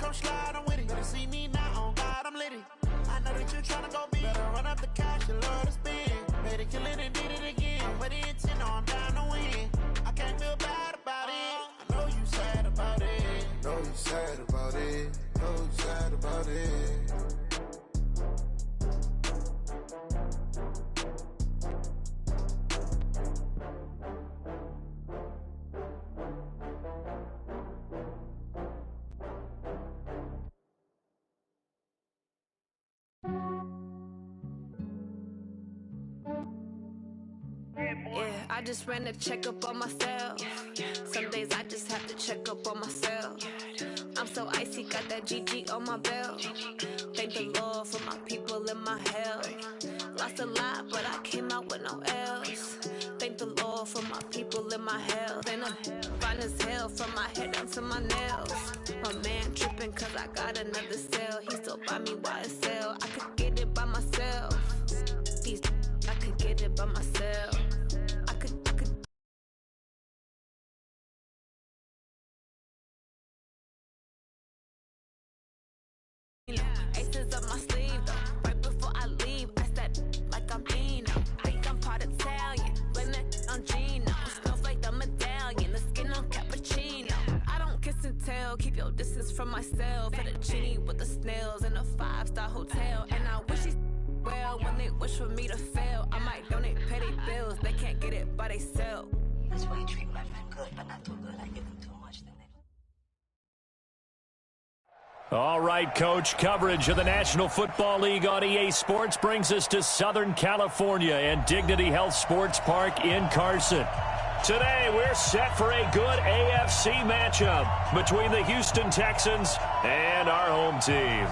I'm sliding with it. Better see me now, on God, I'm litty. I know that you're trying to go big. Better run up the cash, you love to spend. Made it, kill it, and did it again. But the intent, I'm down to win. I can't feel bad about it. I know you sad about it. Know you sad about it. Know you sad about it. Yeah, I just ran a checkup on myself. Some days I just have to check up on myself. I'm so icy, got that GG on my belt. Thank the Lord for my people in my health. Lost a lot, but I came out with no L's. Thank the Lord for my people in my health. And I'm fine as hell from my head down to my nails. My man tripping cause I got another cell. He still buy me YSL. I could get it by myself. I could get it by myself. I could. Aces up my sleeve though. Right before I leave, I said like I'm Dino. Think I'm part Italian. Blame that on Gino. Smells like the medallion. The skin on cappuccino. I don't kiss and tell. Keep your distance from myself. Fettuccine with the snails in a 5-star hotel. And I wish he's well when they wish for me to fail. I might donate petty bills. They can't get it by themselves. That's why you treat my friend good, but not too good. I give him too much. Then they... All right, Coach. Coverage of the National Football League on EA Sports brings us to Southern California and Dignity Health Sports Park in Carson. Today, we're set for a good AFC matchup between the Houston Texans and our home team.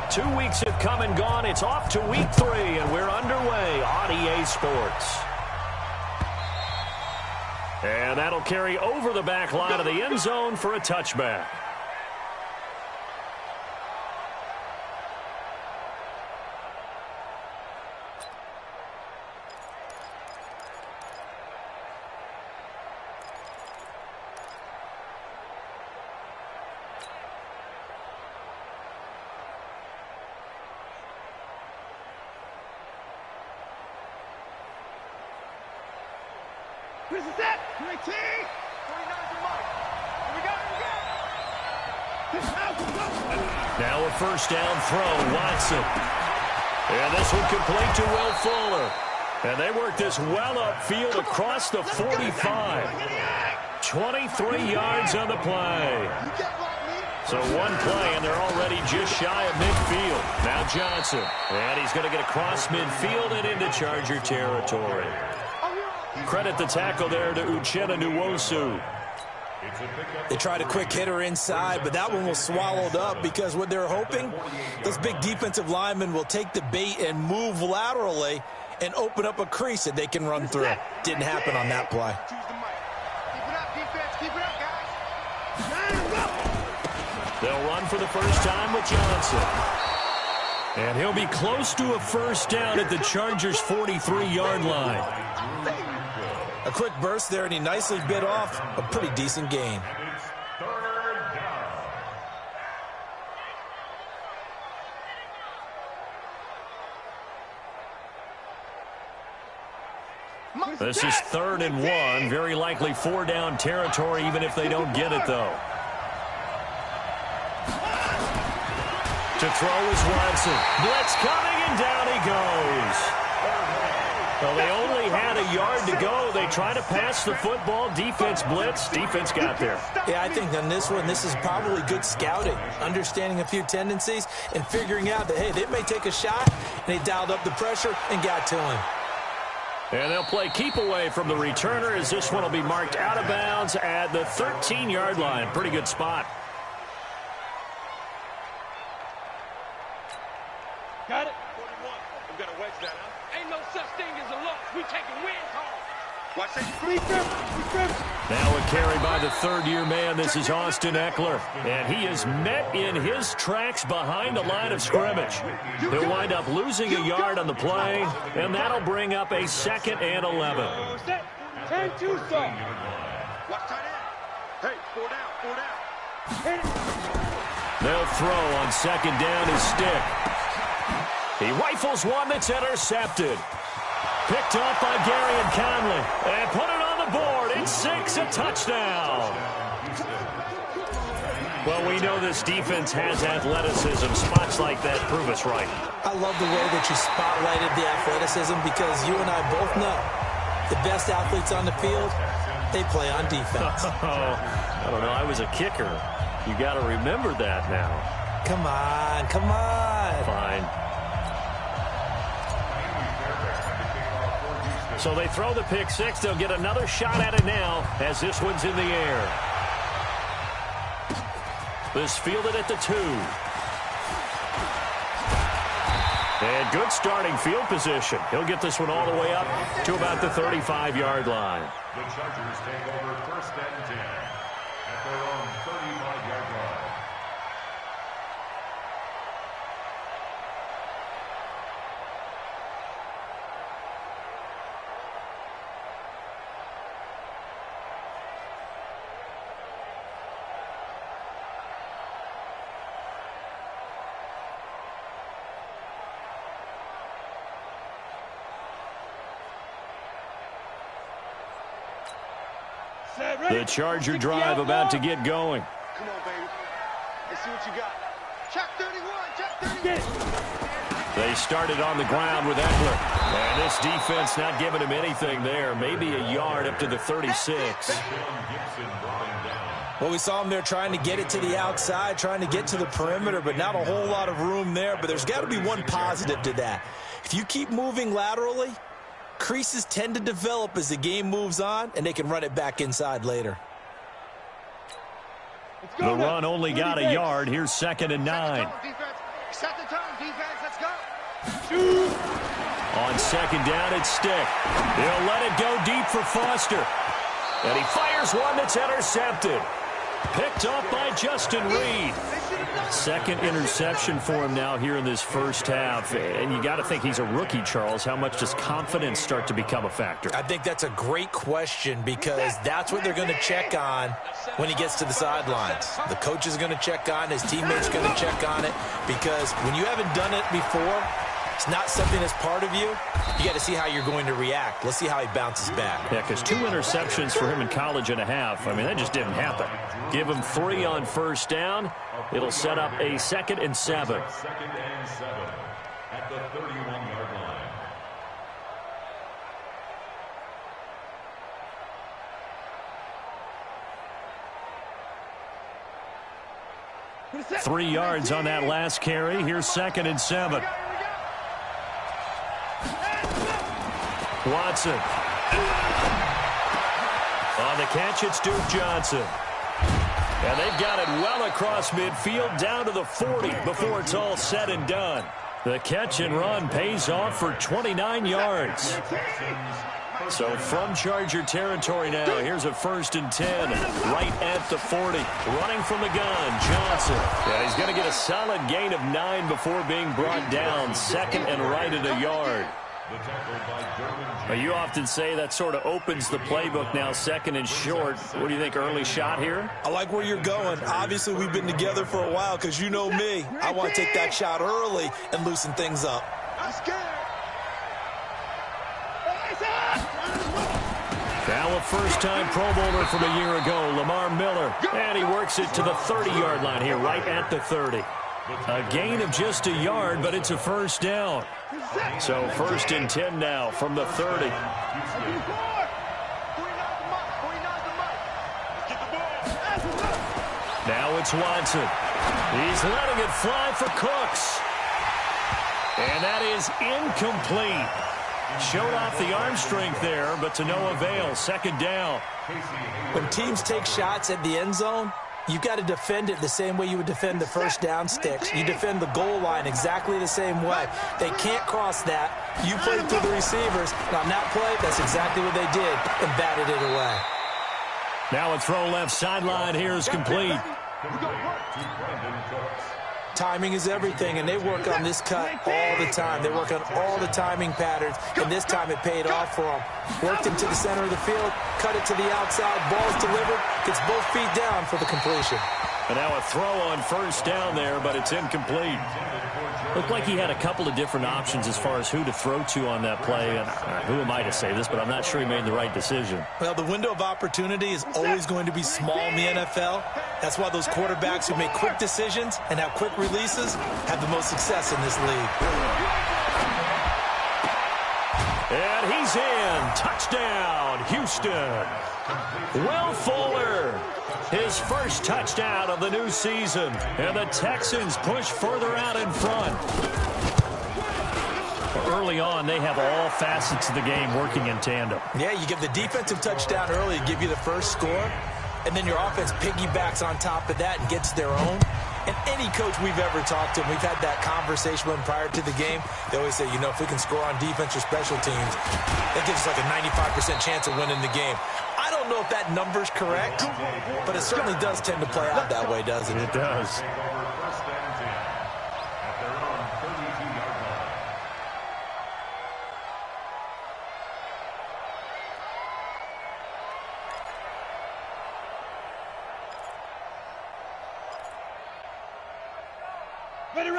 2 weeks have come and gone. It's off to week 3, and we're underway on EA Sports. And that'll carry over the back line of the end zone for a touchback. This is it! 19! 49's the mark. Here we go! Now a first down throw, Watson. And this one complete to Will Fuller. And they work this well upfield across the 45. 23 yards on the play. So one play, and they're already just shy of midfield. Now Johnson. And he's going to get across midfield and into Charger territory. Credit the tackle there to Uchenna Nwosu. They tried a quick hitter inside, but that one was swallowed up because what they're hoping, those big defensive linemen will take the bait and move laterally and open up a crease that they can run through. Didn't happen on that play. They'll run for the first time with Johnson. And he'll be close to a first down at the Chargers' 43-yard line. A quick burst there, and he nicely bit off a pretty decent gain. This is 3rd and 1. Very likely 4-down territory, even if they don't get it, though. To throw is Watson. Blitz coming, and down he goes. Well, they only had a yard to go. They try to pass the football. Defense blitz. Defense got there. Yeah, I think on this one, this is probably good scouting, understanding a few tendencies, and figuring out that, hey, they may take a shot, and they dialed up the pressure and got to him. And they'll play keep away from the returner as this one will be marked out of bounds at the 13-yard line. Pretty good spot. Got it? 41. I'm going to wedge that out. Ain't no such thing as a loss. We taking wins home. Now a carry by the third-year man. This is Austin Eckler. And he is met in his tracks behind the line of scrimmage. He'll wind up losing a yard on the play, and that'll bring up a 2nd and 11. 10-2 stop. Hey, 4 down. They'll throw on 2nd down his stick. He rifles one that's intercepted. Picked up by Gary and Conley. And put it on the board. It's 6, a touchdown. Well, we know this defense has athleticism. Spots like that prove us right. I love the way that you spotlighted the athleticism because you and I both know the best athletes on the field, they play on defense. I don't know. I was a kicker. You got to remember that now. Come on, come on. Fine. So they throw the pick six. They'll get another shot at it now as this one's in the air. This fielded at the 2. And good starting field position. He'll get this one all the way up to about the 35-yard line. The Chargers take over 1st and 10 at their own 35-yard line. The Charger drive about to get going. Come on, baby. Let's see what you got. Check 31, check 30. They started on the ground with Eckler. And this defense not giving him anything there. Maybe a yard up to the 36. Well, we saw him there trying to get it to the outside, trying to get to the perimeter, but not a whole lot of room there. But there's got to be one positive to that. If you keep moving laterally, creases tend to develop as the game moves on, and they can run it back inside later. The run only got a yard. Here's 2nd and 9. Set the tone, defense. Let's go. On 2nd down, it's Stick. He'll let it go deep for Foster. And he fires one that's intercepted. Picked off by Justin Reed. 2nd interception for him now here in this first half. And you got to think he's a rookie, Charles. How much does confidence start to become a factor? I think that's a great question because that's what they're going to check on when he gets to the sidelines. The coach is going to check on, his teammates going to check on it because when you haven't done it before, it's not something that's part of you. You got to see how you're going to react. Let's see how he bounces back. Yeah, because 2 interceptions for him in college and a half. I mean, that just didn't happen. Give him 3 on 1st down. It'll set up a 2nd and 7. 2nd and 7 at the 31-yard line. 3 yards on that last carry. Here's 2nd and 7. Watson. On the catch, it's Duke Johnson. And they've got it well across midfield down to the 40 before it's all said and done. The catch and run pays off for 29 yards. So from Charger territory now, here's a 1st and 10 right at the 40. Running from the gun, Johnson. Yeah, he's going to get a solid gain of 9 before being brought down. 2nd and right at a yard. You often say that sort of opens the playbook now, 2nd and short. What do you think, early shot here? I like where you're going. Obviously, we've been together for a while because you know me. I want to take that shot early and loosen things up. I'm scared. Now a first-time Pro Bowler from a year ago, Lamar Miller. And he works it to the 30-yard line here, right at the 30. A gain of just a yard, but it's a 1st down. So 1st and 10 now from the 30. Now it's Watson. He's letting it fly for Cooks. And that is incomplete. Showed off the arm strength there, but to no avail. 2nd down. When teams take shots at the end zone, You got to defend it the same way you would defend the first down sticks. You defend the goal line exactly the same way. They can't cross that. You played through the receivers. And on that play, that's exactly what they did and batted it away. Now a throw left sideline here is complete. Timing is everything, and they work on this cut all the time. They work on all the timing patterns, and this time it paid off for them. Worked into the center of the field, cut it to the outside, ball's delivered, gets both feet down for the completion. And now a throw on first down there, but it's incomplete. Looked like he had a couple of different options as far as who to throw to on that play. And who am I to say this, but I'm not sure he made the right decision. Well, the window of opportunity is always going to be small in the NFL. That's why those quarterbacks who make quick decisions and have quick releases have the most success in this league. And he's in. Touchdown, Houston. Will Fuller, his first touchdown of the new season. And the Texans push further out in front. Early on, they have all facets of the game working in tandem. Yeah, you give the defensive touchdown early, give you the first score, and then your offense piggybacks on top of that and gets their own. And any coach we've ever talked to, and we've had that conversation with them prior to the game, they always say, you know, if we can score on defense or special teams, that gives us like a 95% chance of winning the game. I don't know if that number's correct, but it certainly does tend to play out that way, doesn't it? It does.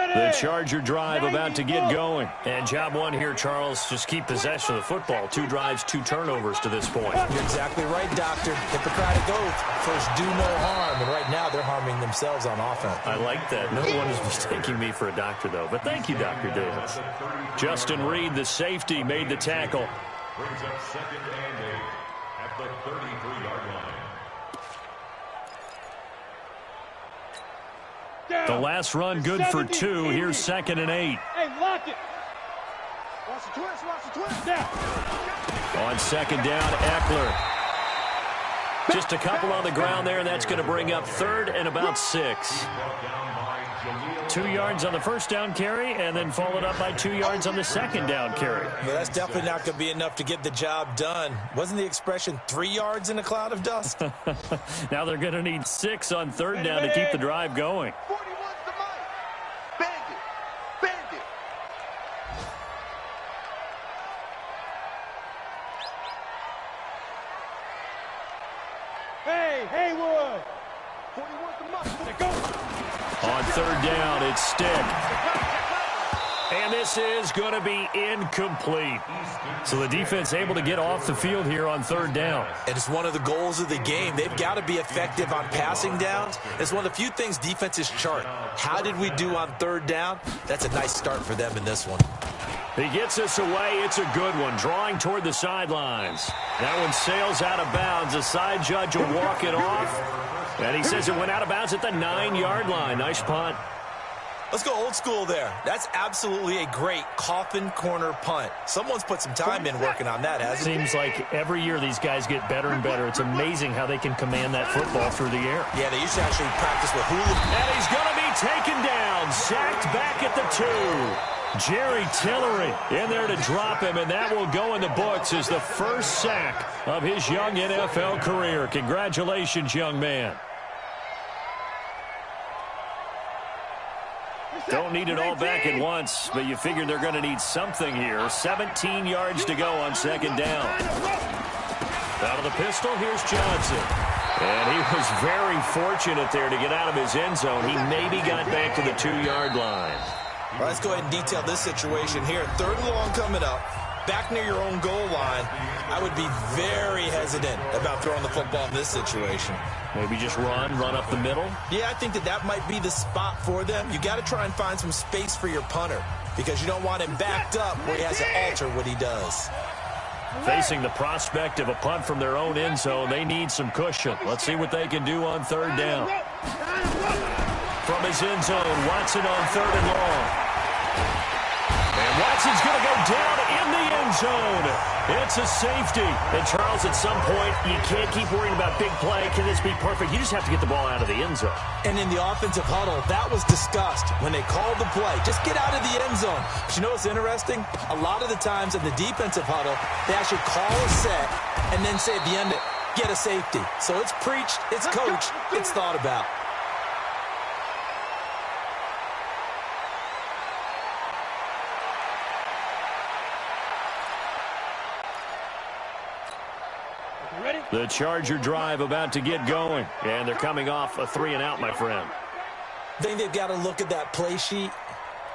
The Charger drive about to get going. And job one here, Charles, just keep possession of the football. 2 drives, 2 turnovers to this point. You're exactly right, Doctor. Hippocratic oath. First, do no harm. And right now, they're harming themselves on offense. I like that. No one is mistaking me for a doctor, though. But thank you, Dr. Davis. Justin Reed, the safety, made the tackle. Brings up 2nd and 8 at the 33-yard line. The last run good for 2. Here's 2nd and 8. Hey, lock it. Watch the twist, down. On 2nd down, Eckler. Just a couple on the ground there, and that's going to bring up 3rd and about 6. 2 yards on the first down carry, and then followed up by 2 yards on the 2nd down carry. Well, that's definitely not going to be enough to get the job done. Wasn't the expression 3 yards in a cloud of dust? Now they're going to need 6 on 3rd down to keep the drive going. 41's the mic. Bend it. Hey, Haywood. 41's the mic. Go. On 3rd down, it's Stick. And this is going to be incomplete. So the defense able to get off the field here on 3rd down. And it's one of the goals of the game. They've got to be effective on passing downs. It's one of the few things defenses chart. How did we do on 3rd down? That's a nice start for them in this one. He gets us away. It's a good one. Drawing toward the sidelines. That one sails out of bounds. The side judge will walk it off. And he says it went out of bounds at the 9-yard line. Nice punt. Let's go old school there. That's absolutely a great coffin corner punt. Someone's put some time in working on that, hasn't it? Seems like every year these guys get better and better. It's amazing how they can command that football through the air. Yeah, they used to actually practice with hula. And he's going to be taken down. Sacked back at the 2. Jerry Tillery in there to drop him, and that will go in the books as the first sack of his young NFL career. Congratulations, young man. Don't need it all back at once, but you figure they're going to need something here. 17 yards to go on 2nd down. Out of the pistol, here's Johnson. And he was very fortunate there to get out of his end zone. He maybe got back to the 2-yard line. All right, let's go ahead and detail this situation here. 3rd and long coming up. Back near your own goal line. I would be very hesitant about throwing the football in this situation. Maybe just run up the middle? Yeah, I think that might be the spot for them. You got to try and find some space for your punter because you don't want him backed up where he has to alter what he does. Facing the prospect of a punt from their own end zone, they need some cushion. Let's see what they can do on 3rd down. From his end zone, Watson on 3rd and long. And Watson's going to go down in the end zone. It's a safety. And, Charles, at some point, you can't keep worrying about big play. Can this be perfect? You just have to get the ball out of the end zone. And in the offensive huddle, that was discussed when they called the play. Just get out of the end zone. But you know what's interesting? A lot of the times in the defensive huddle, they actually call a set and then say at the end, get a safety. So it's preached, it's coached, it's thought about. The Charger drive about to get going. And they're coming off a 3-and-out, my friend. I think they've got to look at that play sheet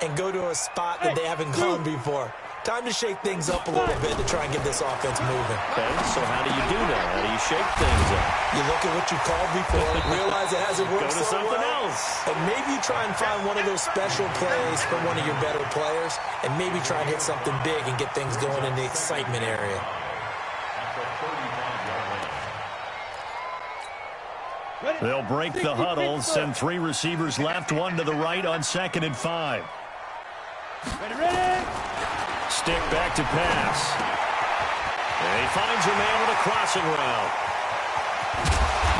and go to a spot that they haven't gone before. Time to shake things up a little bit to try and get this offense moving. Okay, so how do you do that? How do you shake things up? You look at what you called before, realize it hasn't worked Go to so something well, else. and maybe you try and find one of those special plays from one of your better players, and maybe try and hit something big and get things going in the excitement area. They'll break the huddle, send 3 receivers left, 1 to the right on 2nd and 5. Ready. Stick back to pass. And he finds a man with a crossing route.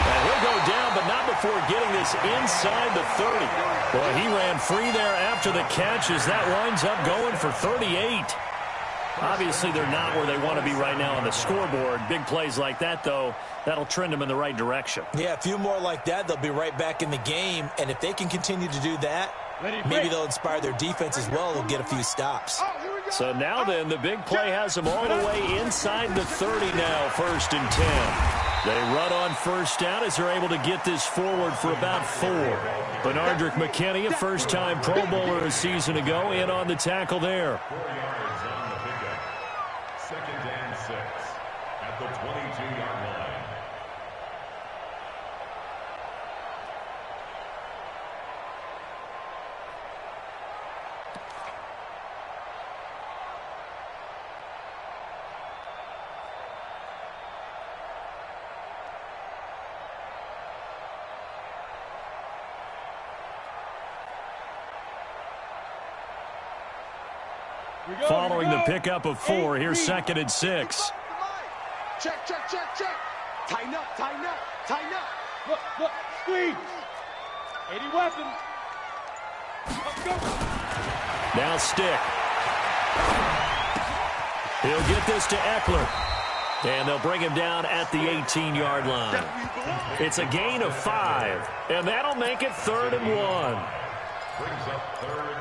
And he'll go down, but not before getting this inside the 30. Boy, he ran free there after the catch as that winds up going for 38. Obviously, they're not where they want to be right now on the scoreboard. Big plays like that, though, that'll trend them in the right direction. Yeah, a few more like that, they'll be right back in the game. And if they can continue to do that, maybe they'll inspire their defense as well. They'll get a few stops. So now then, the big play has them all the way inside the 30 now, 1st and 10. They run on first down as they're able to get this forward for about 4. Benardrick McKinney, a first-time Pro Bowler a season ago, in on the tackle there. 4 yards on the pickup. 2nd and 6 at the 22-yard line. Following the pickup of 4, here's 2nd and 6. Check. Tighten up. Look, squeeze. 80 weapons. Let's go. Now Stick. He'll get this to Eckler. And they'll bring him down at the 18-yard line. It's a gain of 5, and that'll make it 3rd and 1.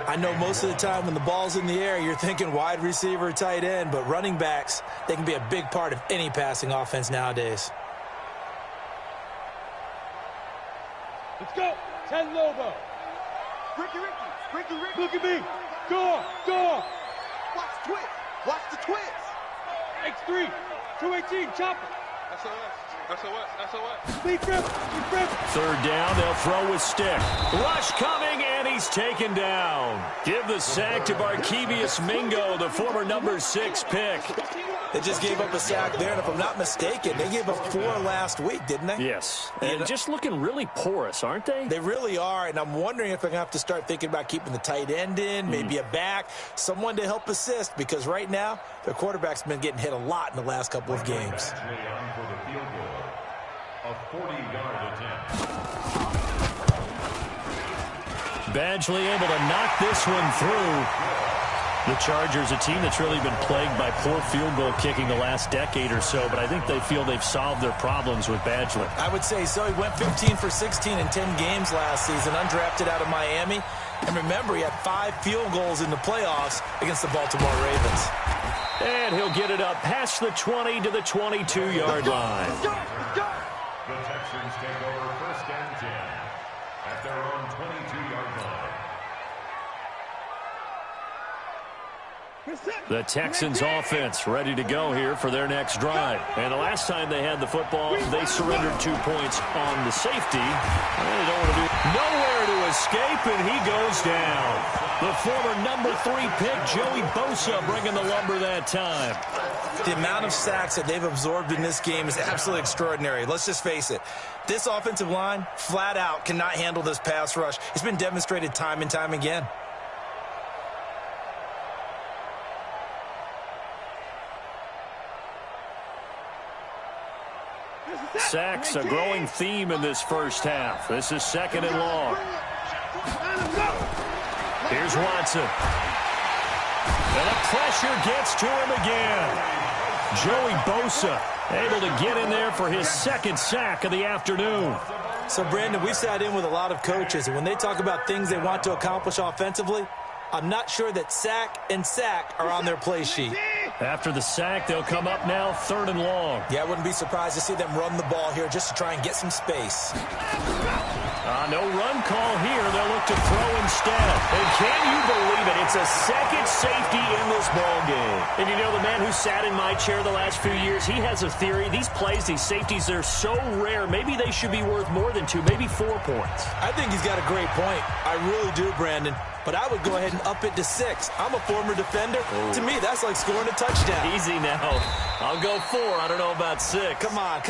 I know most of the time when the ball's in the air, you're thinking wide receiver, tight end, but running backs, they can be a big part of any passing offense nowadays. Let's go. 10 Lobo. Ricky. Look at me. Go. Watch the twist. X3. 218. Chopper. SOS. Speed grip. 3rd down, they'll throw with Stick. Rush coming, and he's taken down. Give the sack to Barkevious Mingo, the former number 6 pick. They just gave up a sack there, and if I'm not mistaken, they gave up 4 last week, didn't they? Yes, and just looking really porous, aren't they? They really are, and I'm wondering if they're going to have to start thinking about keeping the tight end in, maybe a back, someone to help assist, because right now, their quarterback's been getting hit a lot in the last couple of games. A 40-yard attempt. Badgley able to knock this one through. The Chargers, a team that's really been plagued by poor field goal kicking the last decade or so, but I think they feel they've solved their problems with Badgley. I would say so. He went 15 for 16 in 10 games last season, undrafted out of Miami. And remember, he had 5 field goals in the playoffs against the Baltimore Ravens. And he'll get it up past the 20 to the 22-yard line. The Texans take over 1st and 10 at their own 22-yard line. The Texans offense ready to go here for their next drive. And the last time they had the football, they surrendered 2 points on the safety. They don't want to do nowhere to escape, and he goes down. The former number 3 pick, Joey Bosa, bringing the lumber that time. The amount of sacks that they've absorbed in this game is absolutely extraordinary. Let's just face it. This offensive line, flat out, cannot handle this pass rush. It's been demonstrated time and time again. Sacks a growing theme in this first half. This is 2nd and long. Here's Watson. And the pressure gets to him again. Joey Bosa able to get in there for his 2nd sack of the afternoon. So, Brandon, we've sat in with a lot of coaches, and when they talk about things they want to accomplish offensively, I'm not sure that sack and sack are on their play sheet. After the sack, they'll come up now 3rd and long. Yeah, I wouldn't be surprised to see them run the ball here just to try and get some space. No run call here. They'll look to throw instead. And can you believe it? It's a 2nd safety in this ball game. And you know, the man who sat in my chair the last few years, he has a theory. These plays, these safeties, they're so rare. Maybe they should be worth more than 2, maybe 4 points. I think he's got a great point. I really do, Brandon. But I would go ahead and up it to 6. I'm a former defender. Oh. To me, that's like scoring a touchdown. Easy now. I'll go 4. I don't know about 6. Come on.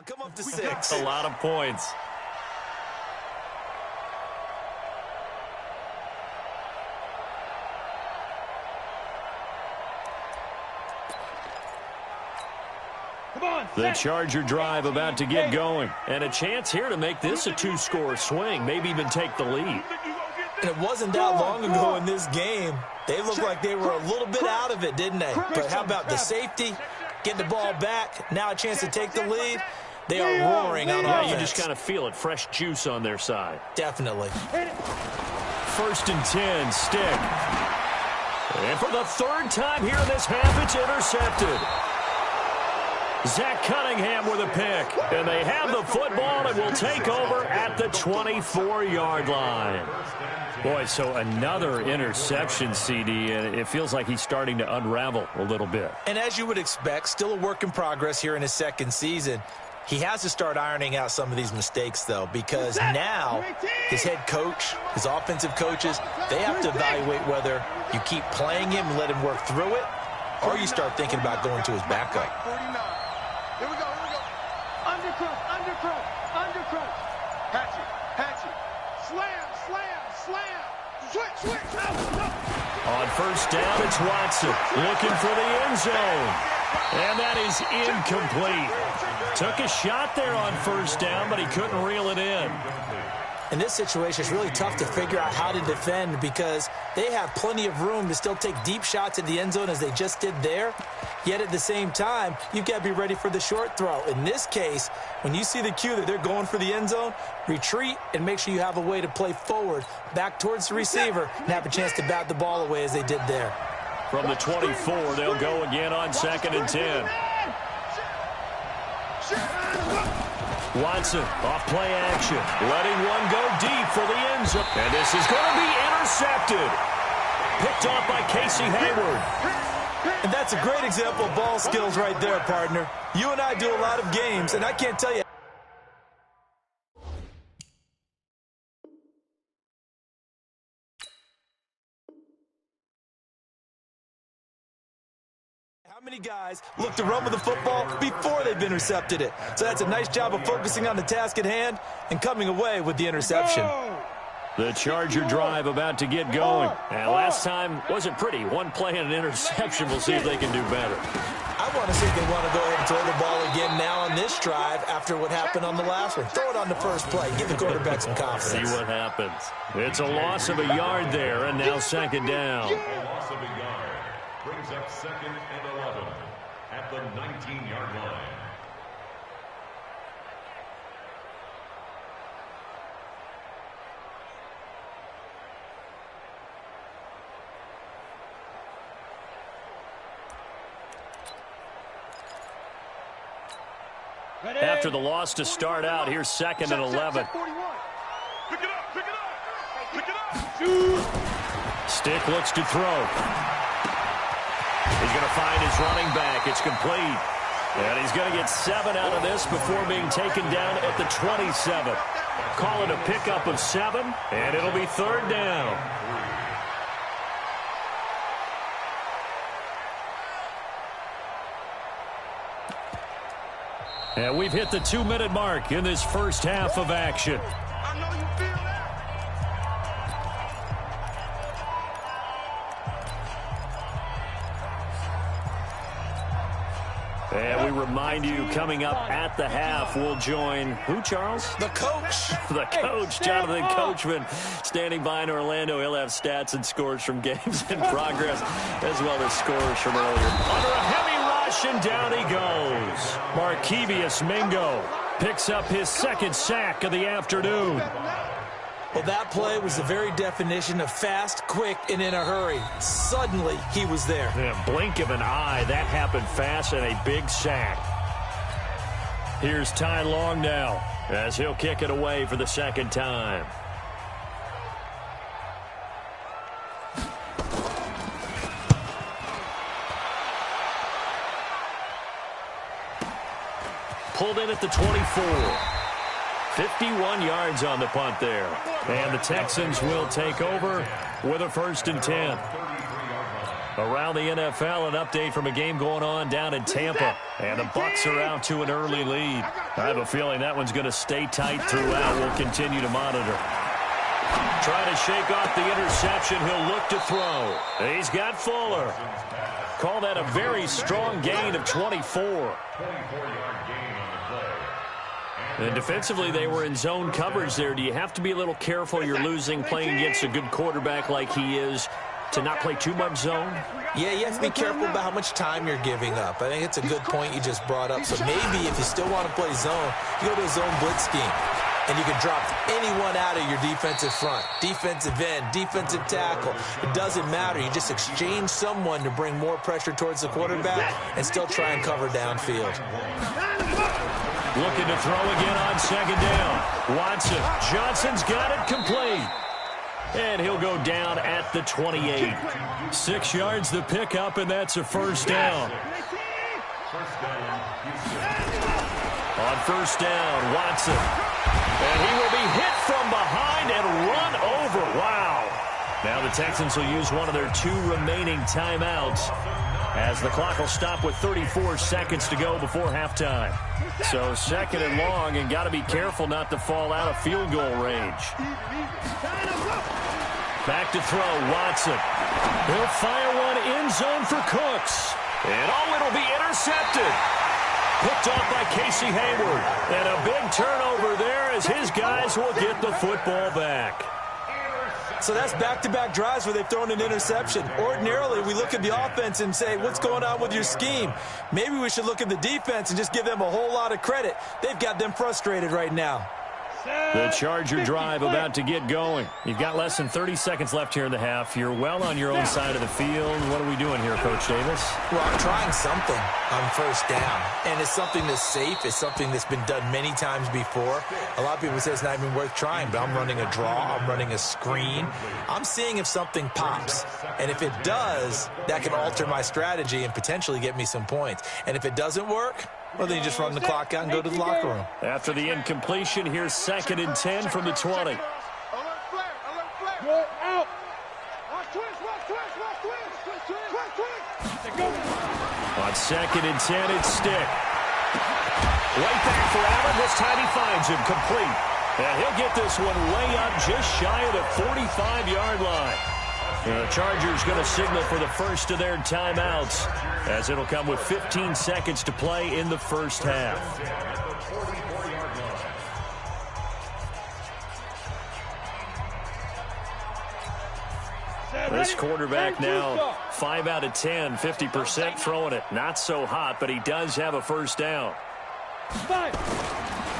Come up to 6. That's a lot of points. The Charger drive about to get going. And a chance here to make this a 2-score swing, maybe even take the lead. And it wasn't that long ago in this game. They looked like they were a little bit out of it, didn't they? But how about the safety? Getting the ball back, now a chance to take the lead. They are roaring on offense. You just kind of feel it. Fresh juice on their side. Definitely. 1st and 10, stick. And for the 3rd time here in this half, it's intercepted. Zach Cunningham with a pick. And they have the football and will take over at the 24-yard line. Boy, so another interception, CD, and it feels like he's starting to unravel a little bit. And as you would expect, still a work in progress here in his second season. He has to start ironing out some of these mistakes, though, because now his head coach, his offensive coaches, they have to evaluate whether you keep playing him and let him work through it, or you start thinking about going to his backup. 49. Here we go. Undercrunch. Hatchet. Slam. Switch. On first down, it's Watson looking for the end zone. And that is incomplete. Took a shot there on first down, but he couldn't reel it in. In this situation, it's really tough to figure out how to defend because they have plenty of room to still take deep shots at the end zone as they just did there. Yet at the same time, you've got to be ready for the short throw. In this case, when you see the cue that they're going for the end zone, retreat and make sure you have a way to play forward, back towards the receiver, and have a chance to bat the ball away as they did there. From the 24, they'll go again on 2nd and 10. Watson off play action, letting one go deep for the end zone. And this is going to be intercepted. Picked off by Casey Hayward. And that's a great example of ball skills right there, partner. You and I do a lot of games, and I can't tell you. How many guys look to run with the football before they've intercepted it? So that's a nice job of focusing on the task at hand and coming away with the interception. The Charger drive about to get going. And last time wasn't pretty. One play and an interception. We'll see if they can do better. I want to see if they want to go ahead and throw the ball again now on this drive after what happened on the last one. Throw it on the first play. Give the quarterback some confidence. See what happens. It's a loss of a yard there, and now 2nd down. A loss of a yard brings up 2nd and 11 at the 19-yard line. After the loss to start out, here's 2nd and 11. Pick it up. Stick looks to throw. He's going to find his running back. It's complete. And he's going to get 7 out of this before being taken down at the 27. Call it a pickup of 7, and it'll be 3rd down. And we've hit the 2-minute mark in this first half of action. I know you feel that. And we remind you, coming up at the half, we'll join who, Charles? The coach. The coach, Jonathan Coachman, standing by in Orlando. He'll have stats and scores from games in progress, as well as scores from earlier. Under a heavy rush, and down he goes. Markevius Mingo picks up his 2nd sack of the afternoon. Well, that play was the very definition of fast, quick, and in a hurry. Suddenly, he was there. In a blink of an eye, that happened fast, and a big sack. Here's Ty Long now, as he'll kick it away for the 2nd time. Pulled in at the 24. 51 yards on the punt there. And the Texans will take over with a 1st and 10. Around the NFL, an update from a game going on down in Tampa. And the Bucs are out to an early lead. I have a feeling that one's going to stay tight throughout. We'll continue to monitor. Trying to shake off the interception. He'll look to throw. He's got Fuller. Call that a very strong gain of 24. 24-yard gain on the play. And defensively, they were in zone coverage there. Do you have to be a little careful? You're losing playing against a good quarterback like he is to not play too much zone? Yeah, you have to be careful about how much time you're giving up. I think it's a good point you just brought up. So maybe if you still want to play zone, you go to a zone blitz scheme. and you can drop anyone out of your defensive front. Defensive end, defensive tackle. It doesn't matter. You just exchange someone to bring more pressure towards the quarterback and still try and cover downfield. Looking to throw again on second down. Watson. Johnson's got it complete. And he'll go down at the 28. 6 yards the pickup, and that's a first down. On first down, Watson. And he will be hit from behind and run over. Wow. Now the Texans will use one of their 2 remaining timeouts as the clock will stop with 34 seconds to go before halftime. So second and long, and got to be careful not to fall out of field goal range. Back to throw, Watson. He'll fire one end zone for Cooks. And it'll be intercepted. Picked off by Casey Hayward. And a big turnover there as his guys will get the football back. So that's back-to-back drives where they've thrown an interception. Ordinarily, we look at the offense and say, what's going on with your scheme? Maybe we should look at the defense and just give them a whole lot of credit. They've got them frustrated right now. The Charger drive about to get going. You've got less than 30 seconds left here in the half. You're well on your own side of the field. What are we doing here, Coach Davis? Well, I'm trying something on first down. And it's something that's safe. It's something that's been done many times before. A lot of people say it's not even worth trying, but I'm running a draw. I'm running a screen. I'm seeing if something pops. And if it does, that can alter my strategy and potentially get me some points. And if it doesn't work, well, then you just run the clock out and go to the locker room. After the incompletion, here's 2nd and 10 from the 20. Go out. On 2nd and 10, it's Stick. Right back for Allen. This time he finds him complete. And he'll get this one way up just shy of the 45-yard line. The Chargers going to signal for the first of their timeouts as it'll come with 15 seconds to play in the first half. This quarterback now 5 out of 10, 50% throwing it. Not so hot, but he does have a first down.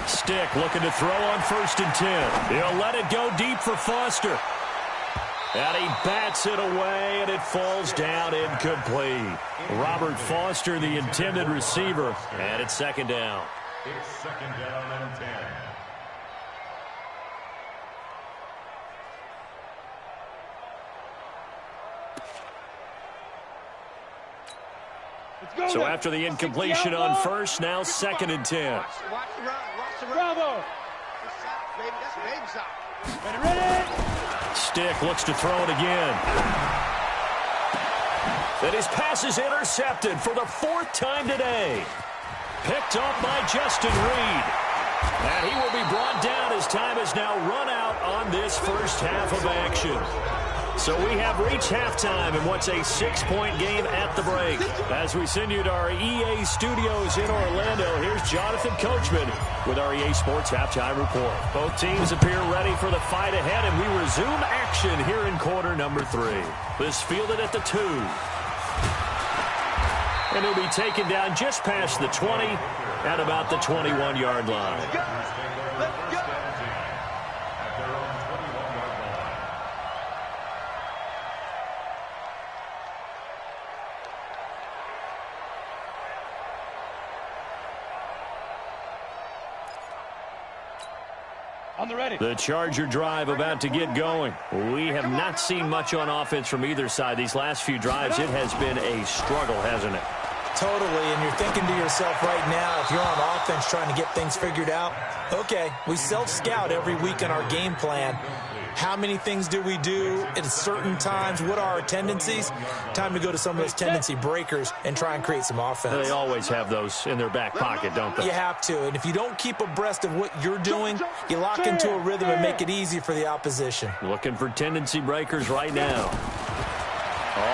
Stick looking to throw on 1st and 10. He'll let it go deep for Foster. And he bats it away, and it falls down incomplete. Robert Foster, the intended receiver, and it's 2nd down. It's 2nd down and 10. So after the incompletion on first, now 2nd and 10. Bravo. Ready. Stick looks to throw it again. And his pass is intercepted for the 4th time today. Picked off by Justin Reed. And he will be brought down as time has now run out on this first half of action. So we have reached halftime in what's a 6-point game at the break. As we send you to our EA studios in Orlando, here's Jonathan Coachman with our EA Sports Halftime Report. Both teams appear ready for the fight ahead, and we resume action here in quarter number 3. This fielded at the 2. And he'll be taken down just past the 20 at about the 21-yard line. The Charger drive about to get going. We have not seen much on offense from either side. These last few drives, it has been a struggle, hasn't it? Totally, and you're thinking to yourself right now, if you're on offense trying to get things figured out, okay, we self-scout every week in our game plan. How many things do we do at certain times? What are our tendencies? Time to go to some of those tendency breakers and try and create some offense. They always have those in their back pocket, don't they? You have to, and if you don't keep abreast of what you're doing, you lock into a rhythm and make it easy for the opposition. Looking for tendency breakers right now.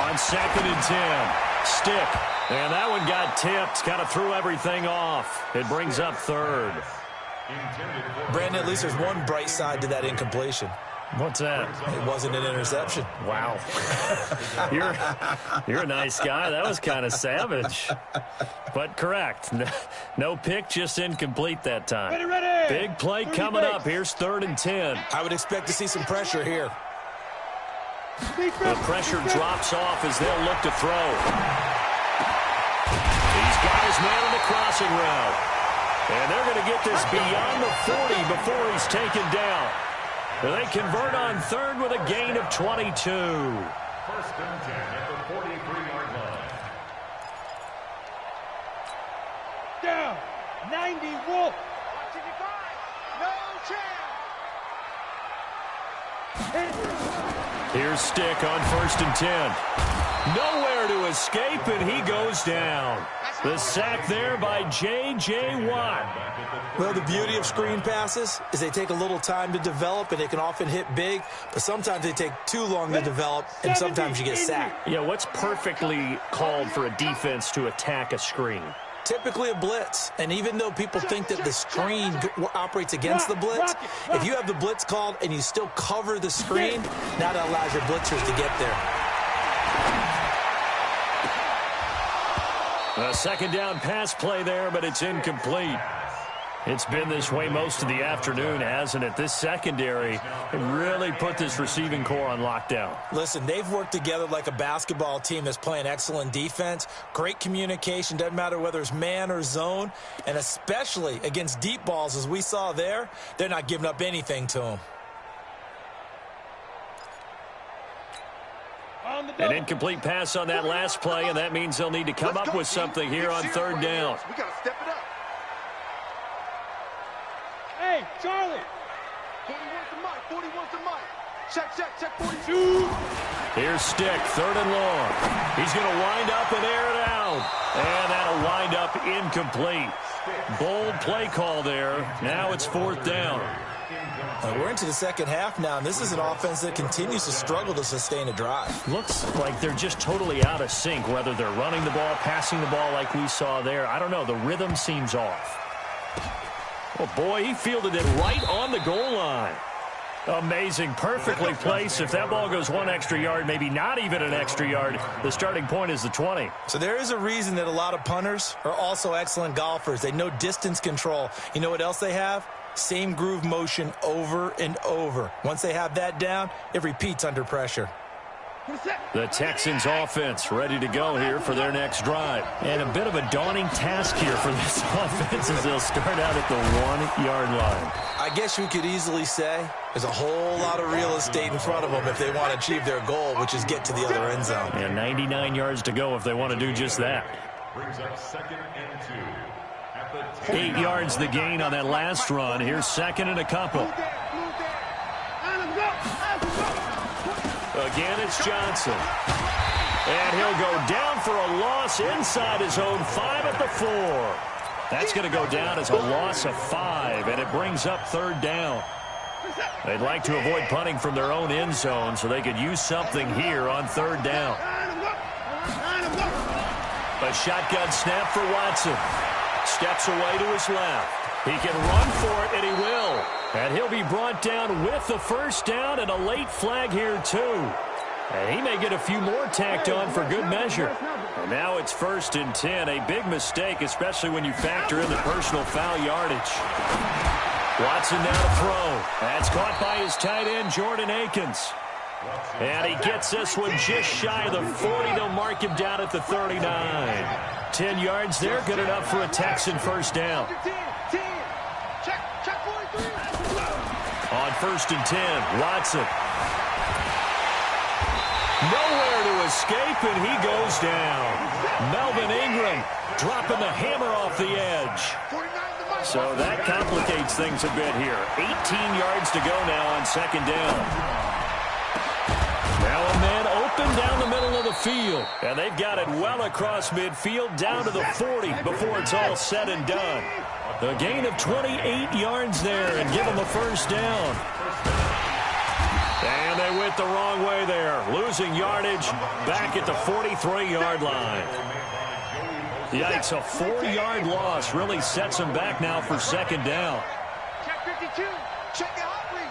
On 2nd and 10, Stick. And that one got tipped, kind of threw everything off. It brings up 3rd. Brandon, at least there's one bright side to that incompletion. What's that? It wasn't an interception. Wow. You're a nice guy. That was kind of savage. But correct. No pick, just incomplete that time. Ready. Big play coming up. Here's 3rd and 10. I would expect to see some pressure here. The pressure drops off as they'll look to throw. He's got his man in the crossing route. And they're going to get this beyond the 40 before he's taken down. They convert on 3rd with a gain of 22. 1st and 10 at the 43-yard line. Down. 90 Wolf. No chance. Here's Stick on 1st and 10. Nowhere to escape, and he goes down. The sack there by J.J. Watt. Well, the beauty of screen passes is they take a little time to develop, and they can often hit big, but sometimes they take too long to develop, and sometimes you get sacked. Yeah, what's perfectly called for a defense to attack a screen? Typically a blitz, and even though people think that the screen operates against the blitz, if you have the blitz called and you still cover the screen, now that allows your blitzers to get there. A 2nd down pass play there, but it's incomplete. It's been this way most of the afternoon, hasn't it? This secondary really put this receiving core on lockdown. Listen, they've worked together like a basketball team that's playing excellent defense. Great communication, doesn't matter whether it's man or zone. And especially against deep balls, as we saw there, they're not giving up anything to them. An incomplete pass on that last play, and that means they'll need to come up with something here on 3rd down. We got to step it up. Hey, Charlie. 41's the mic. 41's the mic. Check 42. Here's Stick, 3rd and long. He's going to wind up and air it out. And that'll wind up incomplete. Bold play call there. Now it's 4th down. We're into the 2nd half now, and this is an offense that continues to struggle to sustain a drive. Looks like they're just totally out of sync, whether they're running the ball, passing the ball like we saw there. I don't know. The rhythm seems off. Oh, boy, he fielded it right on the goal line. Amazing. Perfectly placed. If that ball goes 1 extra yard, maybe not even an extra yard, the starting point is the 20. So there is a reason that a lot of punters are also excellent golfers. They know distance control. You know what else they have? Same groove motion over and over. Once they have that down, it repeats under pressure. The Texans offense ready to go here for their next drive. And a bit of a daunting task here for this offense as they'll start out at the 1-yard line. I guess you could easily say there's a whole lot of real estate in front of them if they want to achieve their goal, which is get to the other end zone. And 99 yards to go if they want to do just that. Brings up 2nd and 2. 8 yards the gain on that last run. Here's 2nd and a couple. Again, it's Johnson. And he'll go down for a loss inside his own 5 at the 4. That's going to go down as a loss of 5, and it brings up 3rd down. They'd like to avoid punting from their own end zone so they could use something here on 3rd down. A shotgun snap for Watson. Steps away to his left. He can run for it, and he will. And he'll be brought down with the 1st down and a late flag here, too. And he may get a few more tacked on for good measure. And now it's 1st and 10. A big mistake, especially when you factor in the personal foul yardage. Watson now to throw. That's caught by his tight end, Jordan Akins. And he gets this one just shy of the 40. They'll mark him down at the 39. 10 yards there, good enough for a Texan 1st down. On 1st and 10, Watson. Nowhere to escape, and he goes down. Melvin Ingram dropping the hammer off the edge. So that complicates things a bit here. 18 yards to go now on 2nd down. Now a man open down the middle of the field. And they've got it well across midfield down to the 40 before it's all said and done. The gain of 28 yards there and give them a 1st down. And they went the wrong way there. Losing yardage back at the 43-yard line. Yikes, a 4-yard loss really sets them back now for 2nd down. Check 52. Check the hot read.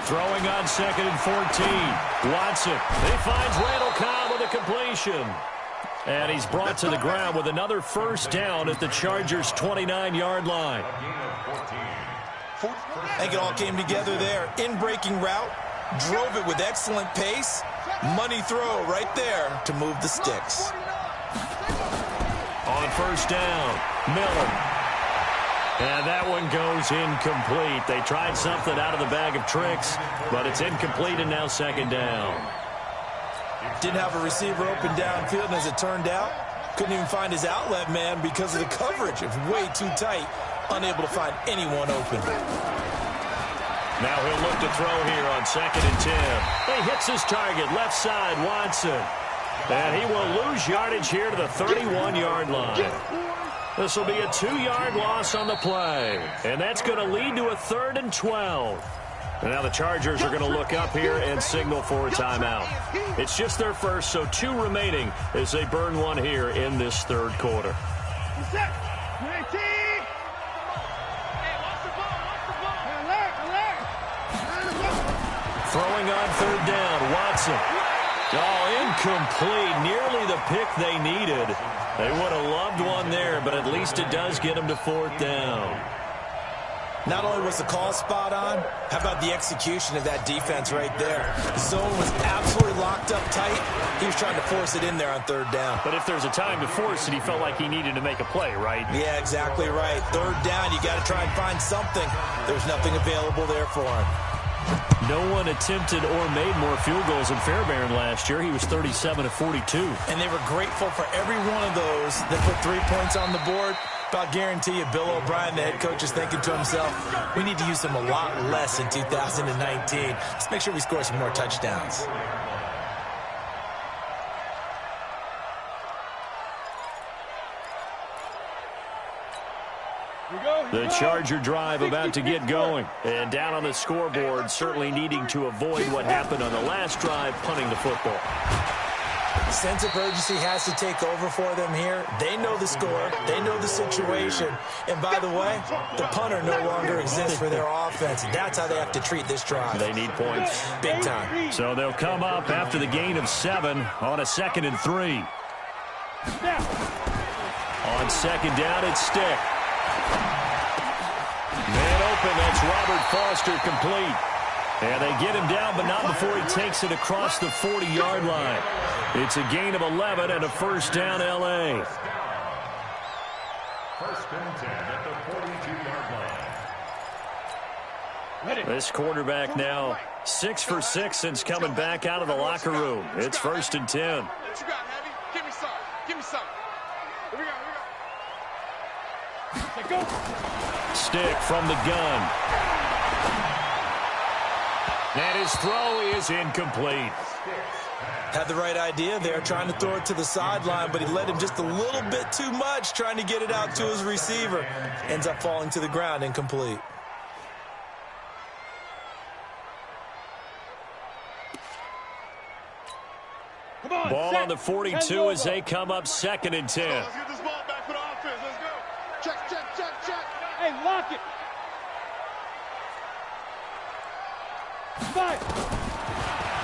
Throwing on 2nd and 14. Watson. He finds Randall Cobb with a completion. And he's brought to the ground with another first down at the Chargers' 29-yard line. I think it all came together there. In-breaking route, drove it with excellent pace. Money throw right there to move the sticks. On first down, Miller. And that one goes incomplete. They tried something out of the bag of tricks, but it's incomplete and now second down. Didn't have a receiver open downfield, and as it turned out, couldn't even find his outlet man because of the coverage. It was way too tight, unable to find anyone open. Now he'll look to throw here on 2nd and 10. He hits his target, left side, Watson. And he will lose yardage here to the 31-yard line. This will be a 2-yard loss on the play. And that's going to lead to a 3rd and 12. And now the Chargers are going to look up here and signal for a timeout. It's just their first, so 2 remaining as they burn one here in this 3rd quarter. Throwing on 3rd down, Watson. Oh, incomplete. Nearly the pick they needed. They would have loved one there, but at least it does get them to 4th down. Not only was the call spot on, how about the execution of that defense right there? The zone was absolutely locked up tight. He was trying to force it in there on 3rd down. But if there's a time to force it, he felt like he needed to make a play, right? Yeah, exactly right. 3rd down, you got to try and find something. There's nothing available there for him. No one attempted or made more field goals than Fairbairn last year. He was 37 of 42. And they were grateful for every one of those that put 3 points on the board. I'll guarantee you, Bill O'Brien, the head coach, is thinking to himself, we need to use them a lot less in 2019. Let's make sure we score some more touchdowns. The Charger drive about to get going. And down on the scoreboard, certainly needing to avoid what happened on the last drive, punting the football. Sense of urgency has to take over for them here. They know the score. They know the situation. And by the way, the punter no longer exists for their offense. That's how they have to treat this drive. They need points. Big time. So they'll come up after the gain of 7 on a 2nd and 3. On 2nd down, it's Stick. Man open, that's Robert Foster complete. And they get him down, but not before he takes it across the 40-yard line. It's a gain of 11 and a first down, L.A. 1st and 10 at the 42-yard line. This quarterback now 6 for 6 since coming back out of the locker room. It's 1st and 10. What you got, Heavy? Give me some. Give me some. Here we go. Here we go. Stick from the gun. And his throw is incomplete. Had the right idea there, trying to throw it to the sideline, but he led him just a little bit too much, trying to get it out to his receiver. Ends up falling to the ground, incomplete. Ball on the 42 as they come up 2nd and 10. Let's get this ball back for the offense. Let's go. Check, check, check, check. Hey, lock it.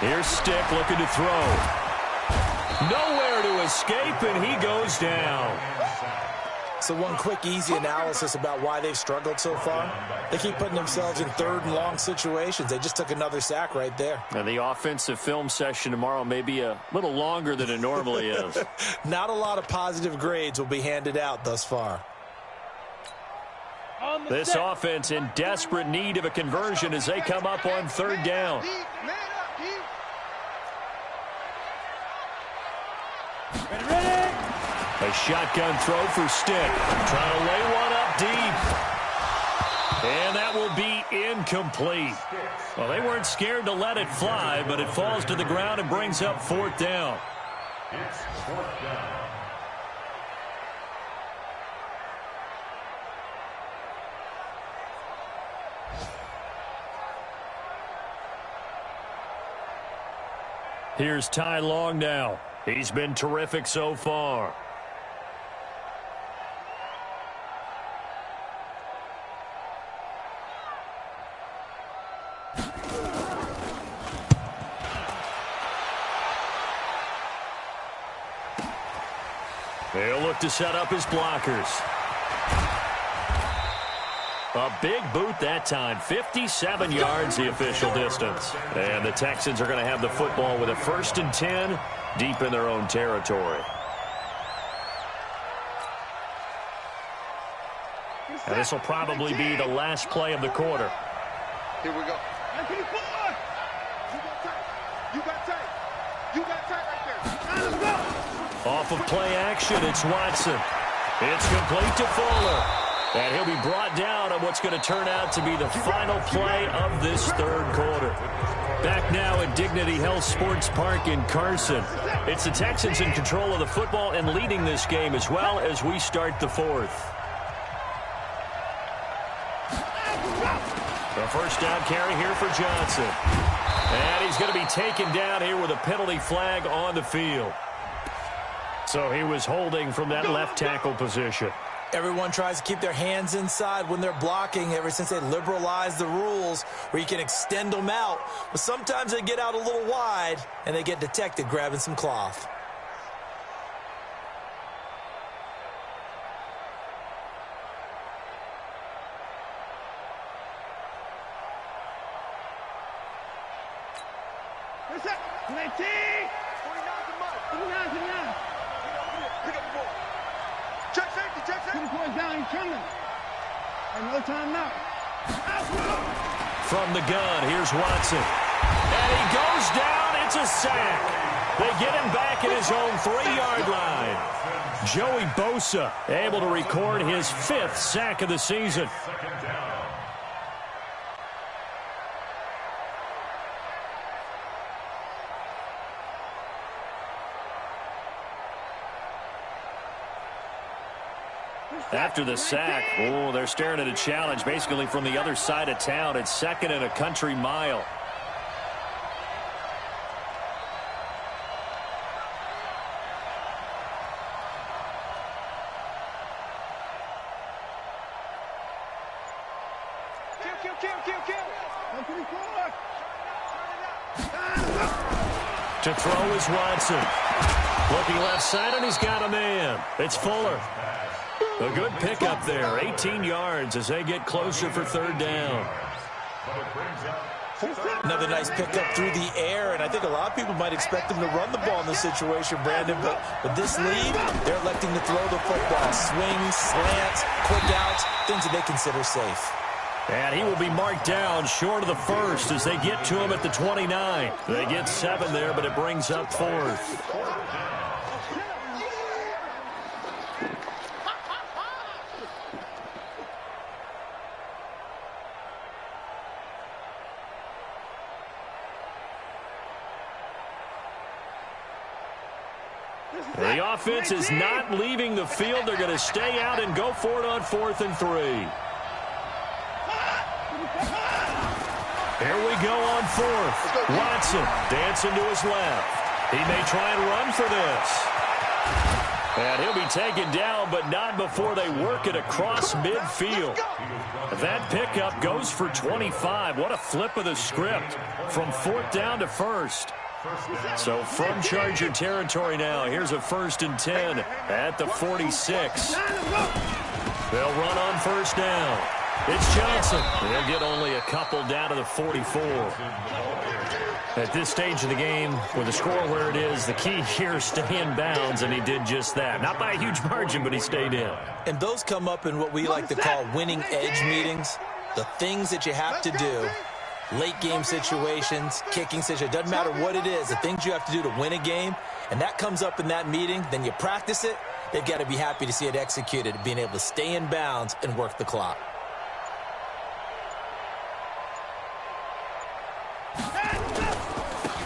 Here's Stick looking to throw. Nowhere to escape, and he goes down. So one quick, easy analysis about why they've struggled so far. They keep putting themselves in 3rd and long situations. They just took another sack right there. And the offensive film session tomorrow may be a little longer than it normally is. Not a lot of positive grades will be handed out thus far. This offense in desperate need of a conversion as they come up on 3rd down. A shotgun throw for Stick. Trying to lay one up deep. And that will be incomplete. Well, they weren't scared to let it fly, but it falls to the ground and brings up 4th down. It's 4th down. Here's Ty Long now. He's been terrific so far. They'll look to set up his blockers. A big boot that time. 57 yards the official distance. And the Texans are going to have the football with a 1st and 10 deep in their own territory. And this will probably be the last play of the quarter. Here we go. Off of play action, it's Watson. It's complete to Fuller. And he'll be brought down on what's going to turn out to be the final play of this 3rd quarter. Back now at Dignity Health Sports Park in Carson. It's the Texans in control of the football and leading this game as well as we start the 4th. The first down carry here for Johnson. And he's going to be taken down here with a penalty flag on the field. So he was holding from that left tackle position. Everyone tries to keep their hands inside when they're blocking ever since they liberalized the rules where you can extend them out. But sometimes they get out a little wide and they get detected grabbing some cloth. What's up? 19! 49 to Mike. 49 to 9. Pick up the ball. Check safety, check safety. 2 points down, he's coming. And no time now. From the gun, here's Watson. And he goes down. It's a sack. They get him back at his own 3-yard line. Joey Bosa able to record his 5th sack of the season. After the sack, they're staring at a challenge basically from the other side of town. It's 2nd and a country mile. To throw is Watson. Looking left side, and he's got a man. It's Fuller. A good pickup there, 18 yards as they get closer for 3rd down. Another nice pickup through the air, and I think a lot of people might expect them to run the ball in this situation, Brandon, but with this lead, they're electing to throw the football. Swings, slants, quick outs, things that they consider safe. And he will be marked down short of the 1st as they get to him at the 29. They get 7 there, but it brings up 4th. The offense is not leaving the field. They're going to stay out and go for it on 4th and 3. Here we go on 4th. Watson dancing to his left. He may try and run for this. And he'll be taken down, but not before they work it across midfield. That pickup goes for 25. What a flip of the script from 4th down to 1st. So from Charger territory now, here's a 1st and 10 at the 46. They'll run on 1st down. It's Johnson. They'll get only a couple down to the 44. At this stage of the game, with the score where it is, the key here is stay in bounds, and he did just that. Not by a huge margin, but he stayed in. And those come up in what we like to call winning edge meetings. The things that you have to do. Late game situations, kicking situations, doesn't matter what it is, the things you have to do to win a game, and that comes up in that meeting, then you practice it, they've got to be happy to see it executed, being able to stay in bounds and work the clock.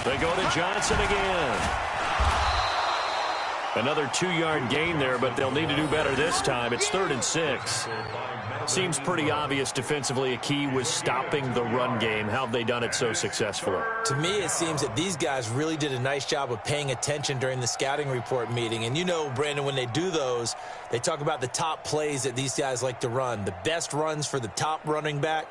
They go to Johnson again. Another 2-yard gain there, but they'll need to do better this time. It's 3rd and 6. Seems pretty obvious defensively a key was stopping the run game. How have they done it so successfully? To me, it seems that these guys really did a nice job of paying attention during the scouting report meeting. And you know, Brandon, when they do those, they talk about the top plays that these guys like to run. The best runs for the top running back.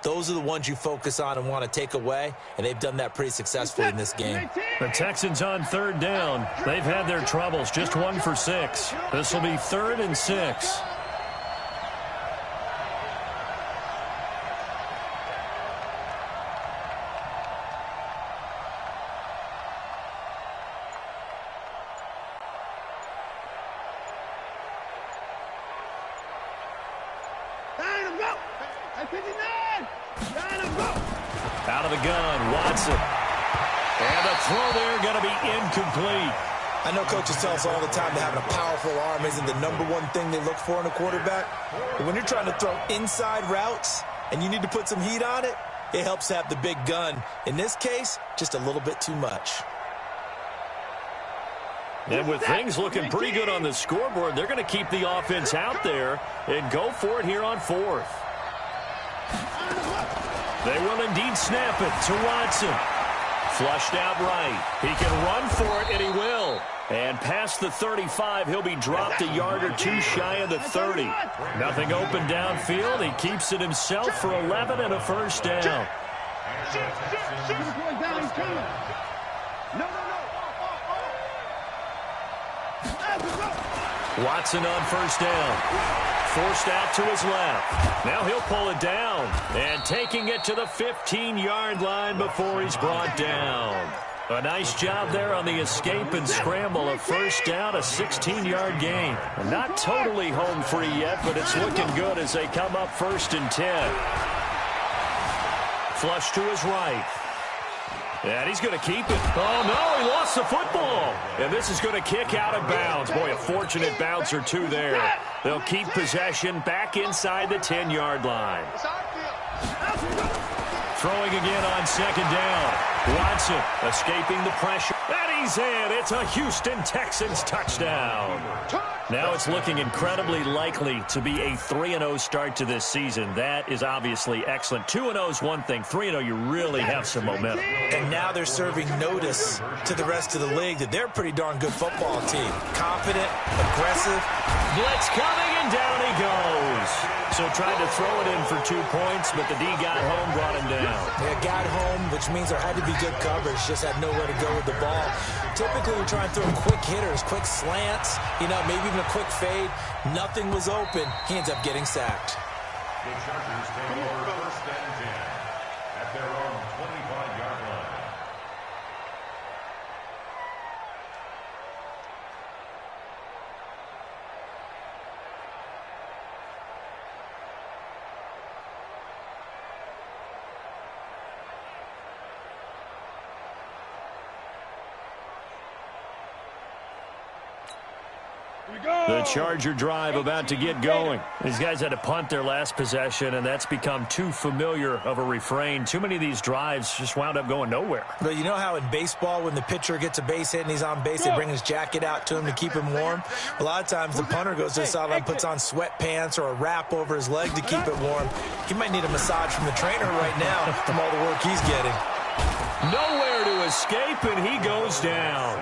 those are the ones you focus on and want to take away, and they've done that pretty successfully in this game. The Texans on 3rd down. They've had their troubles, just 1 for 6. This will be 3rd and 6. Out of the gun, Watson. And the throw there going to be incomplete. I know coaches tell us all the time that having a powerful arm isn't the #1 thing they look for in a quarterback. But when you're trying to throw inside routes and you need to put some heat on it, it helps to have the big gun. In this case, just a little bit too much. And with things looking pretty good on the scoreboard, they're going to keep the offense out there and go for it here on 4th. They will indeed snap it to Watson. Flushed out right. He can run for it, and he will. And past the 35, he'll be dropped a yard or two shy of the 30. Nothing open downfield. He keeps it himself for 11 and a first down. Watson on first down. Forced out to his left. Now he'll pull it down. And taking it to the 15-yard line before he's brought down. A nice job there on the escape and scramble. A first down, a 16-yard gain. Not totally home free yet, but it's looking good as they come up 1st and 10. Flush to his right. And he's going to keep it. Oh, no, he lost the football. And this is going to kick out of bounds. Boy, a fortunate bounce or two there. They'll keep possession back inside the 10-yard line. Throwing again on 2nd down. Watson escaping the pressure. And he's in. It's a Houston Texans touchdown. Now it's looking incredibly likely to be a 3-0 start to this season. That is obviously excellent. 2-0 is one thing. 3-0, you really have some momentum. And now they're serving notice to the rest of the league that they're a pretty darn good football team. Confident, aggressive. Blitz coming, and down he goes. So tried to throw it in for 2 points, but the D got home, brought him down. Yeah, got home, which means there had to be good coverage. Just had nowhere to go with the ball. Typically, we try and throw quick hitters, quick slants, maybe even a quick fade. Nothing was open. He ends up getting sacked. The Chargers take over 1st and 10 at their own 25-yard line. The Charger drive about to get going. These guys had to punt their last possession, and that's become too familiar of a refrain. Too many of these drives just wound up going nowhere. But you know how in baseball, when the pitcher gets a base hit and he's on base, they bring his jacket out to him to keep him warm? A lot of times the punter goes to the sideline, puts on sweatpants or a wrap over his leg to keep it warm. He might need a massage from the trainer right now from all the work he's getting. Nowhere to escape, and he goes down.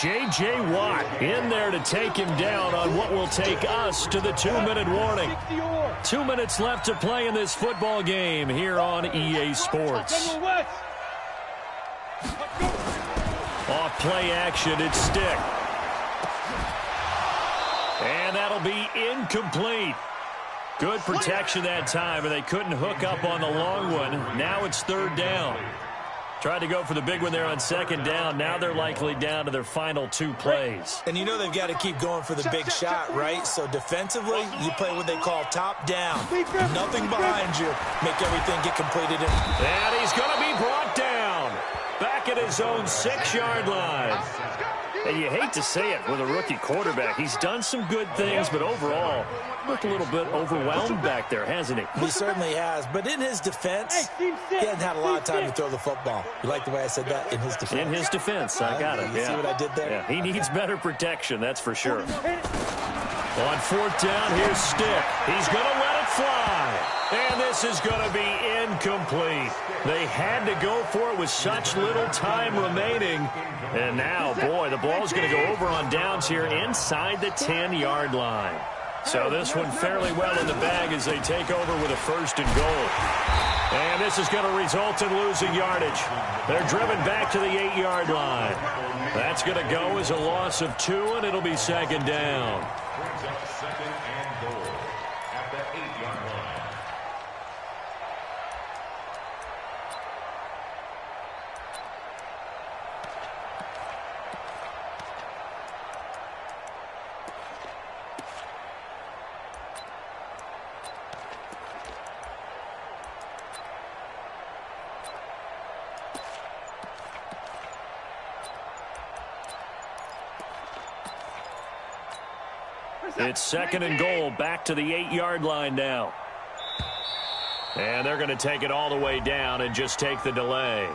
J.J. Watt in there to take him down on what will take us to the 2-minute warning. 2 minutes left to play in this football game here on EA Sports. Off play action, it's Stick. And that'll be incomplete. Good protection that time, and they couldn't hook up on the long one. Now it's 3rd down. Tried to go for the big one there on 2nd down. Now they're likely down to their final 2 plays. And you know they've got to keep going for the big shot, right? So defensively, you play what they call top down. Nothing behind you. Make everything get completed. And he's going to be brought down. Back at his own 6-yard line. And you hate to say it with a rookie quarterback. He's done some good things, but overall, looked a little bit overwhelmed back there, hasn't he? He certainly has. But in his defense, he hasn't had a lot of time to throw the football. You like the way I said that? In his defense. In his defense. I got it. You see what I did there? Yeah, he needs better protection, that's for sure. On 4th down, here's Stick. He's going to let it fly. And this is going to be incomplete. They had to go for it with such little time remaining. And now, boy, the ball's going to go over on downs here inside the 10-yard line. So this one fairly well in the bag as they take over with a 1st and goal. And this is going to result in losing yardage. They're driven back to the 8-yard line. That's going to go as a loss of 2, and it'll be second down. Brings up second and goal at the 8-yard line. It's second and goal, back to the 8-yard line now. And they're going to take it all the way down and just take the delay.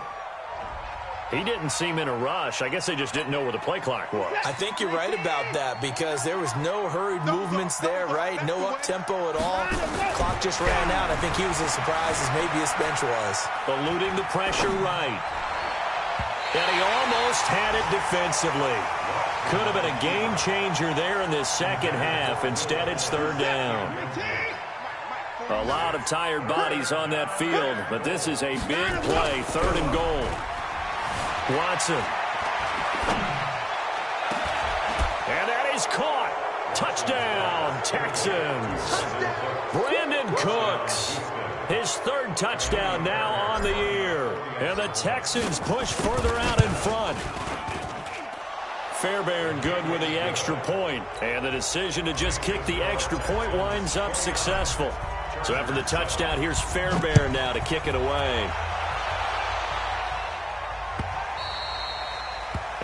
He didn't seem in a rush. I guess they just didn't know where the play clock was. I think you're right about that because there was no hurried movements there, right? No up-tempo at all. Clock just ran out. I think he was as surprised as maybe his bench was. Eluding the pressure right. And he almost had it defensively. Could have been a game changer there in this second half. Instead, it's third down. A lot of tired bodies on that field, but this is a big play. Third and goal. Watson. And that is caught. Touchdown, Texans. Brandon Cooks. His third touchdown now on the year. And the Texans push further out in front. Fairbairn good with the extra point. And the decision to just kick the extra point winds up successful. So after the touchdown, here's Fairbairn now to kick it away.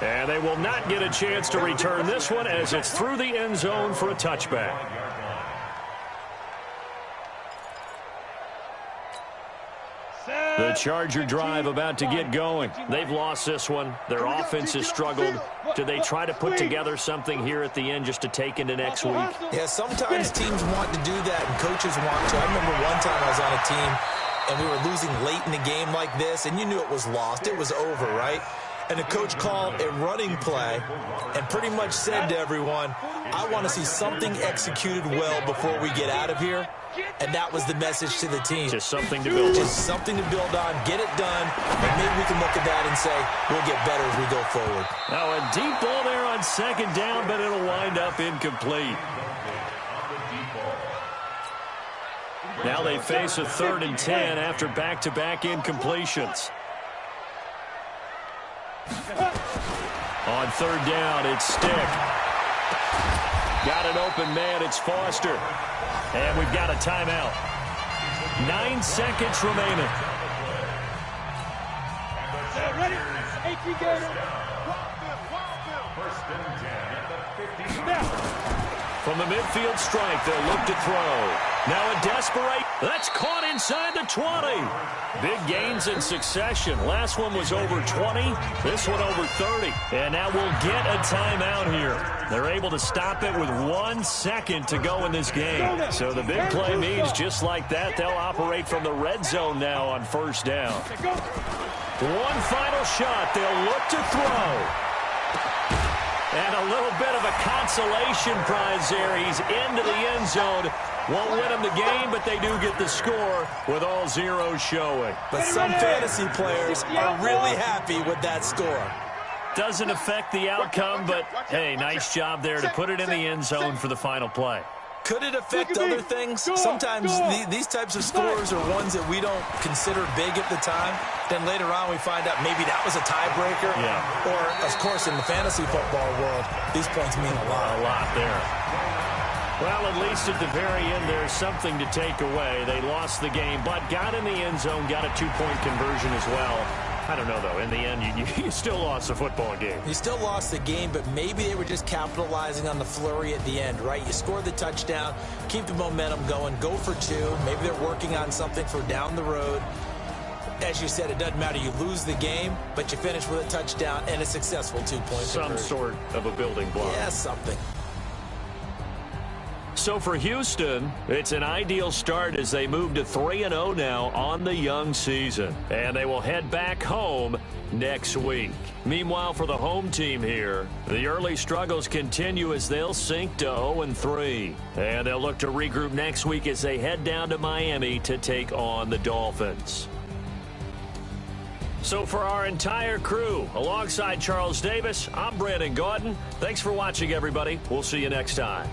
And they will not get a chance to return this one as it's through the end zone for a touchback. The Charger drive about to get going. They've lost this one. Their offense has struggled. Do they try to put together something here at the end just to take into next week? Yeah, sometimes teams want to do that and coaches want to. I remember one time I was on a team and we were losing late in the game like this and you knew it was lost. It was over, right? And the coach called a running play and pretty much said to everyone, I want to see something executed well before we get out of here. And that was the message to the team. Just something to build on. Just something to build on, get it done, and maybe we can look at that and say, we'll get better as we go forward. Now a deep ball there on second down, but it'll wind up incomplete. Now they face a 3rd and 10 after back-to-back incompletions. On third down, it's Stick. Got an open man, it's Foster. And we've got a timeout. 9 seconds remaining. Ready? 18 games. First and 10 at the 50. From the midfield strike, they'll look to throw. Now a desperate. That's caught inside the 20. Big gains in succession. Last one was over 20. This one over 30. And now we'll get a timeout here. They're able to stop it with 1 second to go in this game. So the big play means just like that, they'll operate from the red zone now on first down. One final shot. They'll look to throw. And a little bit of a consolation prize there. He's into the end zone. Won't win them the game, but they do get the score with all zeros showing. But some fantasy players are really happy with that score. Doesn't affect the outcome, but, hey, nice job there to put it in the end zone for the final play. Could it affect other things? Sometimes these types of scores are ones that we don't consider big at the time. Then later on we find out maybe that was a tiebreaker. Yeah. Or, of course, in the fantasy football world, these points mean a lot. A lot there. Well, at least at the very end, there's something to take away. They lost the game, but got in the end zone, got a 2-point conversion as well. I don't know, though. In the end, you still lost the football game. You still lost the game, but maybe they were just capitalizing on the flurry at the end, right? You score the touchdown, keep the momentum going, go for 2. Maybe they're working on something for down the road. As you said, it doesn't matter. You lose the game, but you finish with a touchdown and a successful 2-point conversion. Some sort of a building block. Yeah, something. So for Houston, it's an ideal start as they move to 3-0 now on the young season. And they will head back home next week. Meanwhile, for the home team here, the early struggles continue as they'll sink to 0-3. And they'll look to regroup next week as they head down to Miami to take on the Dolphins. So for our entire crew, alongside Charles Davis, I'm Brandon Gaudin. Thanks for watching, everybody. We'll see you next time.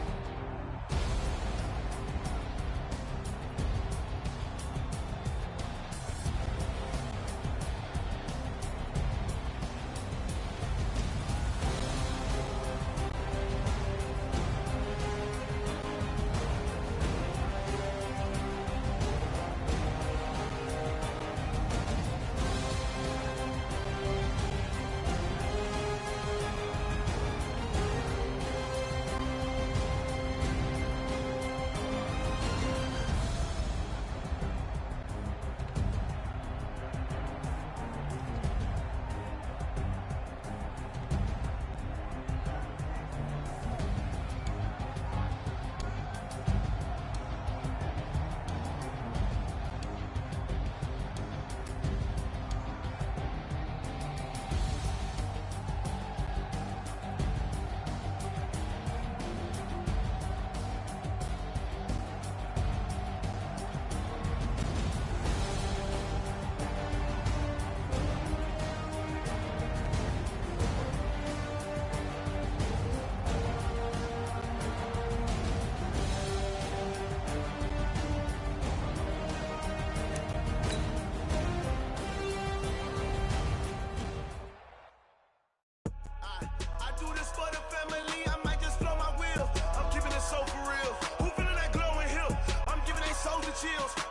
Chills.